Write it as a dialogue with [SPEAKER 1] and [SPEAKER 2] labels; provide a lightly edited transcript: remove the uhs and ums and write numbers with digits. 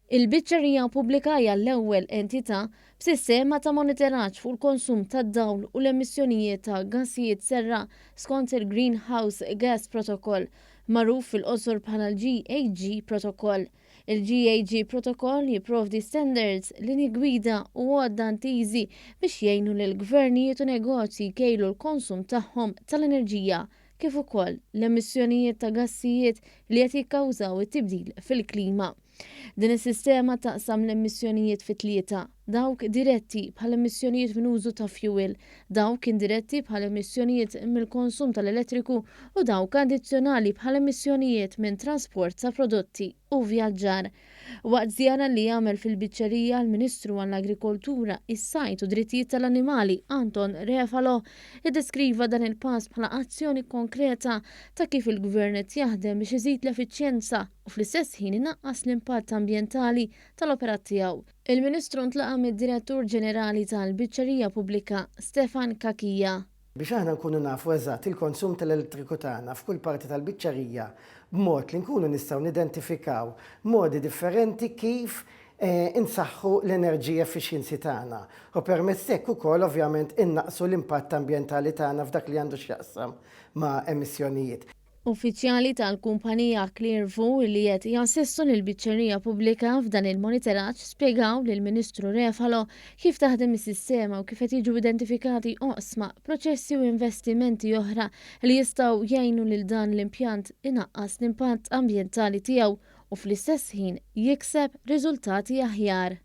[SPEAKER 1] Il-biċċerija pubblika hija l-ewwel entità b'sistema ta' monitoraġġ fuq il-konsum tad-dawl u l-emissjonijiet ta' gassijiet serra skont il-Greenhouse Gas Protocol, magħruf fil-qosor bħala l-GHG Protocol. Il-GHG Protocol jipprovdi standards, linji gwida u għodda antiżi biex jgħinu lill-gvernijiet u negozji jkejlu l-konsum tagħhom tal-enerġija kif ukoll l-emissjonijiet ta' gassijiet li qed jikkawżaw it-tibdil fil-klima. Din is-sistema taqsam l-emissjonijiet fi tlieta, dawk diretti bħal emissjonijiet minn użu ta' fuel, dawk indiretti bħal emissjonijiet mill-konsum tal-elettriku u dawk addizzjonali bħal emissjonijiet minn trasport ta' prodotti u vjaġġar. Waqt żjara li jagħmel fil-biċċerija l-Ministru għall-Agrikoltura, is-Sajt u Drittijiet tal-Annimali Anton Refalo iddeskriva dan il-pass bħala azzjoni konkreta ta' kif il-Gvern qed jaħdem biex iżid l-effiċjenza u fl-istess ħin inaqqas l-impatt ambjentali tal-operat tiegħu. Il-Ministru ntlaqa mid-Direttur Ġenerali tal-Biċċerija Pubblika Stefan Kakija.
[SPEAKER 2] Biex aħna nkunu nafu eżatt il-konsum tal-elettriku tagħna f'kull parti tal-biċċerija b'mod li nkunu nistgħu nidentifikaw modi differenti kif insaħħu l-enerġija effiċjenzi tagħna. U permezz hekk ukoll ovvjament innaqsu l-impatt ambjentali tagħna f'dak li għandu x'jaqsam ma' emissjonijiet.
[SPEAKER 1] Uffiċjali tal-kumpanija Clearview li qed jassistu lill-biċċerija pubblika f'dan il-monitoraġġ spjegaw lill-Ministru Refalo kif taħdem is-sistema u kif qed jiġu identifikati oqsma, proċessi u investimenti oħra li jistgħu jgħinu lil dan l-impjant inaqqas l-impatt ambjentali tiegħu u fl-istess ħin jikseb riżultati aħjar.